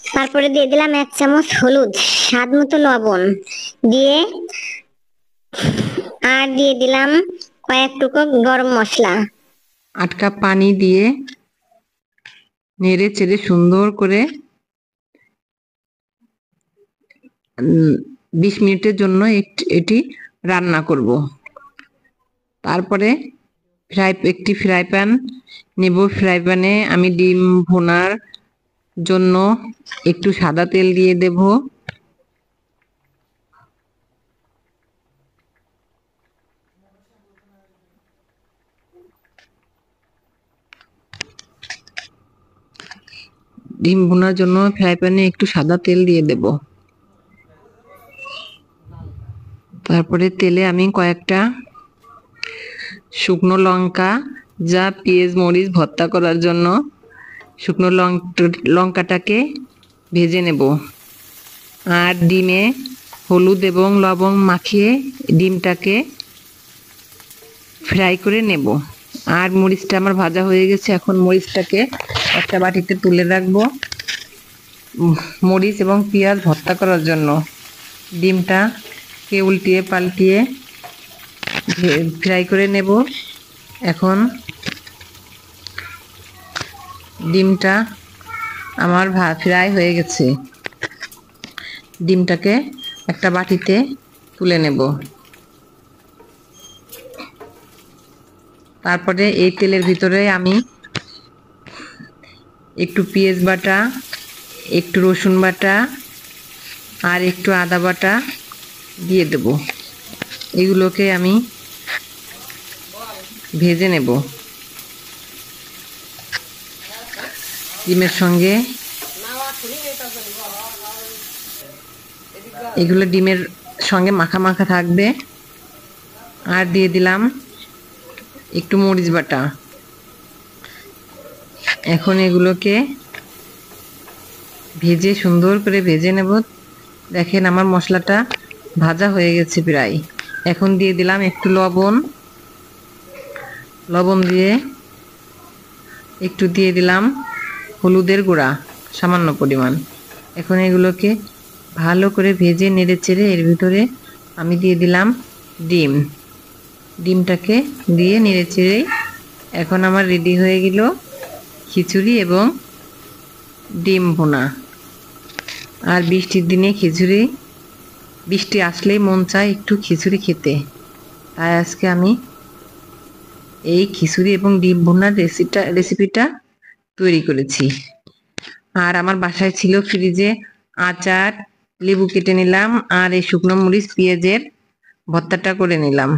তারপরে দিয়ে দিলাম 1 চামচ হলুদ, স্বাদ মতো লবণ দিয়ে, আর দিয়ে দিলাম কয়েক টুকরো গরম মশলা। 8 কাপ পানি দিয়ে নেড়ে চেড়ে সুন্দর করে 20 মিনিটের জন্য এটি রান্না করব। তারপরে একটি ফ্রাই প্যান নেব। ফ্রাই প্যানে আমি ডিম ভুনার জন্য একটু সাদা তেল দিয়ে দেব। ডিম ভুনার জন্য ফ্রাই প্যানে একটু সাদা তেল দিয়ে দেব। তারপরে তেলে আমি কয়েকটা শুকনো লঙ্কা, যা পেঁয়াজ মরিচ ভর্তা করার জন্য, শুকনো লঙ্কাটাকে ভেজে নেব। আর ডিমে হলুদ এবং লবণ মাখিয়ে ডিমটাকে ফ্রাই করে নেব। আর মরিচটা আমার ভাজা হয়ে গেছে, এখন মরিচটাকে একটা বাটিতে তুলে রাখবো মরিচ এবং পেঁয়াজ ভর্তা করার জন্য। ডিমটাকে উল্টিয়ে পাল্টিয়ে ফ্রাই করে নেব। এখন ডিমটা আমার ফ্রাই হয়ে গেছে, ডিমটাকে একটা বাটিতে তুলে নেব। তারপরে এই তেলের ভিতরে আমি একটু পেঁয়াজ বাটা, একটু রসুন বাটা আর একটু আদা বাটা দিয়ে দেব। এগুলোকে আমি ভেজে নেব ডিমের সঙ্গে। এগুলো ডিমের সঙ্গে মাখা মাখা থাকবে। আর দিয়ে দিলাম একটু মরিচ বাটা। এখন এগুলোকে ভেজে সুন্দর করে ভেজে নেব। দেখেন আমার মশলাটা ভাজা হয়ে গেছে প্রায়। এখন দিয়ে দিলাম একটু লবণ দিয়ে একটু দিয়ে দিলাম হলুদের গুঁড়া সামান্য পরিমাণ। এখন এগুলোকে ভালো করে ভেজে নেড়ে চেড়ে এর ভিতরে আমি দিয়ে দিলাম ডিমটাকে দিয়ে নেড়ে চেড়ে এখন আমার রেডি হয়ে গেল খিচুড়ি এবং ডিম ভুনা। আর বৃষ্টির দিনে বৃষ্টি আসলেই মন চায় একটু খিচুড়ি খেতে, তাই আজকে আমি এই খিচুড়ি এবং ডিম ভুনার রেসিপিটা তৈরি করেছি। আর আমার বাসায় ছিল ফ্রিজে আচার, লেবু কেটে নিলাম আর এই শুকনো মরিচ পেঁয়াজের ভর্তাটা করে নিলাম।